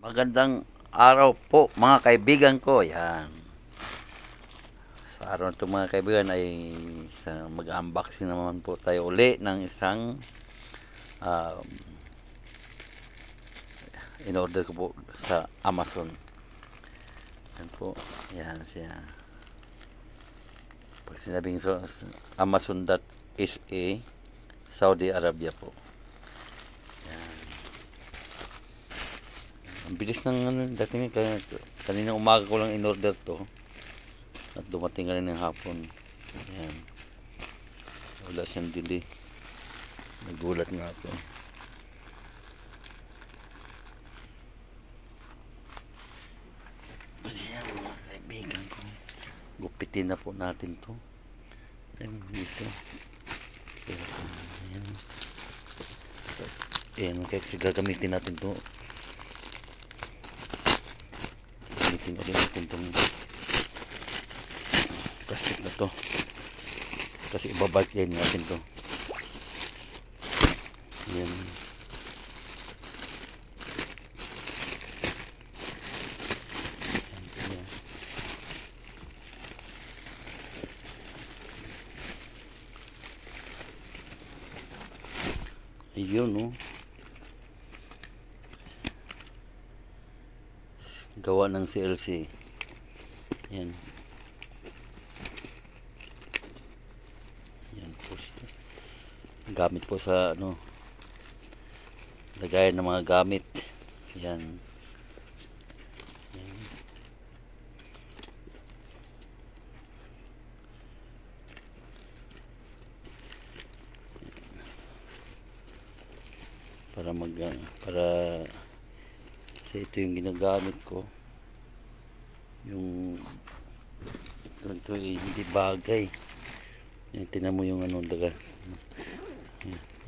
Magandang araw po mga kaibigan ko. Yan. Sa araw na ito mga kaibigan ay mag-unboxing naman po tayo uli ng isang um, in-order ko po sa Amazon. Yan po. Yan siya. Pag sinabing Amazon.sa Saudi Arabia po. Ang bilis ng dating kanina umaga ko lang in-order to at dumating kanina ng hapon. Ayan. Wala siyang delay. Nagulat nga ako. Ayan mga kaibigan ko. Gupitin na po natin to. Ayan dito. Ayan. Ayan kaya gagamitin natin to. Gamitin natin itong plastic na to kasi ibabalik din natin to. Yan. Ayun no, gawa ng CLC. Yan. Yan po siya. Gamit po sa lagayan ng mga gamit. Yan. Yan. Para kasi ito yung ginagamit ko. Yung ito hindi bagay. Yan, tinan mo yung daga.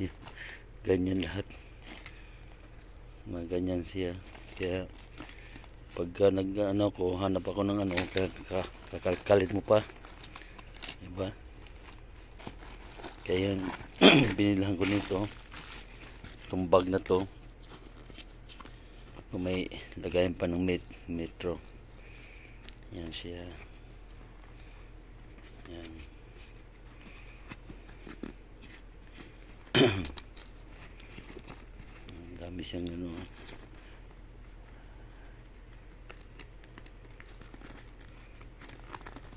Yan. Ganyan lahat. Ganyan siya. Kaya pagka hanap ako ng kakalkalit mo pa. Diba? Kaya binilahan ko nito. Itong bag na to. May lagayan pa ng metro. Yan siya. Yan. Ang dami siyang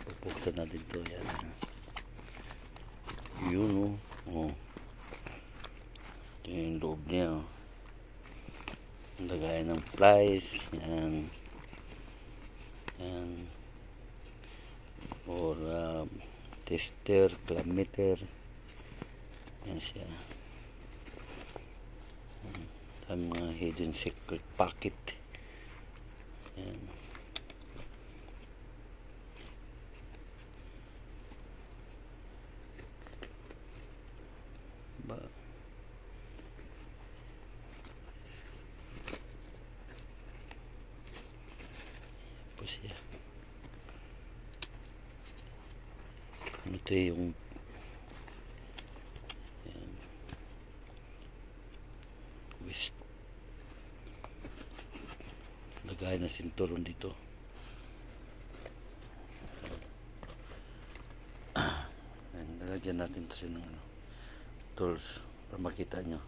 pupuksan natin to. Yan. Yun oh. Ito yung loob niya oh. Lagayan ng flies. Yan. Yan. Or tester, clammeter. Yan siya. Ang mga hidden secret pocket. Yan. Ba siya. Ito yung wrist lagay na sinturon dito. Nalagyan natin ito ng tools para makita nyo.